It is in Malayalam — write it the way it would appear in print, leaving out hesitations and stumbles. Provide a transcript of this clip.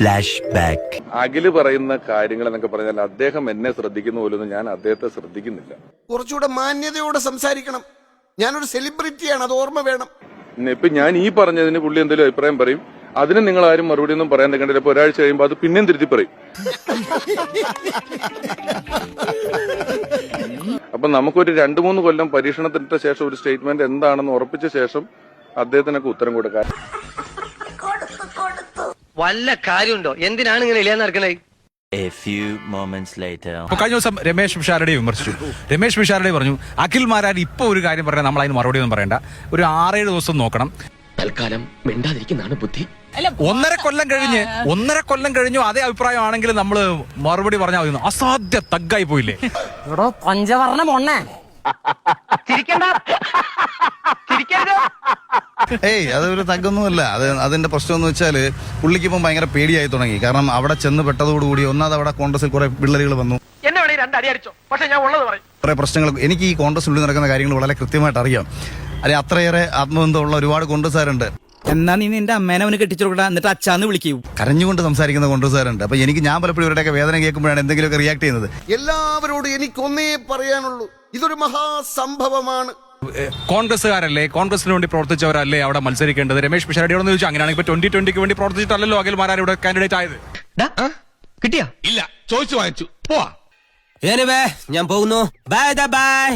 Flash back. അഖില് പറയുന്ന കാര്യങ്ങൾ എന്നൊക്കെ പറഞ്ഞാൽ അദ്ദേഹം എന്നെ ശ്രദ്ധിക്കുന്ന പോലും ഞാൻ അദ്ദേഹത്തെ ശ്രദ്ധിക്കുന്നില്ല. കുറച്ചുകൂടെ മാന്യതയോടെ സംസാരിക്കണം. ഞാനൊരു സെലിബ്രിറ്റിയാണ്, അത് ഓർമ്മ വേണം. ഇപ്പൊ ഞാൻ ഈ പറഞ്ഞതിന് പുള്ളി എന്തെങ്കിലും അഭിപ്രായം പറയും, അതിന് നിങ്ങൾ ആരും മറുപടി ഒന്നും പറയാൻ നിൽക്കണ്ടില്ല. ഇപ്പൊ ഒരാഴ്ച കഴിയുമ്പോൾ അത് പിന്നെയും തിരുത്തി പറയും. അപ്പൊ നമുക്കൊരു 2-3 കൊല്ലം പരീക്ഷണത്തിനിട്ട ശേഷം ഒരു സ്റ്റേറ്റ്മെന്റ് എന്താണെന്ന് ഉറപ്പിച്ച ശേഷം അദ്ദേഹത്തിനൊക്കെ ഉത്തരം കൊടുക്കാൻ. വല്ല കാര്യമുണ്ടോ? എന്തിനാണ് ഇങ്ങനെ ഇല്ലാന്ന് നടക്കണേ? A few moments later. കഴിഞ്ഞ ദിവസം രമേശ് പിഷാരടി വിമർശിച്ചു. രമേശ് പിഷാരടി പറഞ്ഞു, അഖിൽ മാരാർ ഇപ്പൊ ഒരു കാര്യം പറഞ്ഞാൽ നമ്മൾ അതിന് മറുപടി ഒന്നും പറയണ്ട, ഒരു 6-7 ദിവസം നോക്കണം. തൽക്കാലം മിണ്ടാതിരിക്കുന്നതാണ് ബുദ്ധി. 1.5 കൊല്ലം കഴിഞ്ഞു അതേ അഭിപ്രായമാണെങ്കിൽ നമ്മൾ മറുപടി പറഞ്ഞാൽ മതി. അസാധ്യ തഗ്ഗായി പോയില്ലേ? പഞ്ചവർണ്ണ മൊണ്ണേ ഏയ് അതൊരു തഗ്ഗൊന്നുമല്ല. അതിന്റെ പ്രശ്നം എന്ന് വെച്ചാല് പുള്ളിക്ക് ഇപ്പം ഭയങ്കര പേടിയായി തുടങ്ങി. കാരണം അവിടെ ചെന്ന് പെട്ടതോടുകൂടി ഒന്നാമത് അവിടെ കോൺഗ്രസിൽ കുറെ പിള്ളേരുകൾ വന്നു. കുറെ പ്രശ്നങ്ങൾ എനിക്ക് ഈ കോൺഗ്രസിനുള്ളിൽ നടക്കുന്ന കാര്യങ്ങൾ വളരെ കൃത്യമായിട്ട് അറിയാം. അല്ലെ, അത്രയേറെ ആത്മബന്ധമുള്ള ഒരുപാട് കോൺഗ്രസ്സുകാരുണ്ട്. എന്നാ നീ നിന്റെ അമ്മേനെ അവന് കെട്ടിച്ചുകൊടുക്കടാ, എന്നിട്ട് അച്ഛാന്ന് വിളിക്കൂ. കരഞ്ഞുകൊണ്ട് സംസാരിക്കുന്ന കോൺഗ്രസ്സുകാരുണ്ട്. അപ്പൊ ഞാൻ പലപ്പോഴും ഇവരുടെയൊക്കെ വേദന കേൾക്കുമ്പോഴാണ് എന്തെങ്കിലുമൊക്കെ റിയാക്ട് ചെയ്യുന്നത്. എല്ലാവരോടും എനിക്കൊന്നേ പറയാനുള്ളൂ, ഇതൊരു മഹാസംഭവമാണ്. കോൺഗ്രസ്സുകാരല്ലേ, കോൺഗ്രസിന് വേണ്ടി പ്രവർത്തിച്ചവരല്ലേ അവിടെ മത്സരിക്കേണ്ടത്? രമേശ് പിഷാരടിയോടെന്ന് ചോദിച്ചാൽ അങ്ങനെയാണെങ്കിൽ 2020 വേണ്ടി പ്രവർത്തിച്ചിട്ടല്ലോ അഖിൽ മാരാർ ഇവിടെ കാൻഡിഡേറ്റ് ആയത്. കിട്ടിയാ? ഇല്ല, ചോദിച്ചു വാങ്ങിച്ചു. പോവാ. ഞാൻ പോകുന്നു. Bye bye.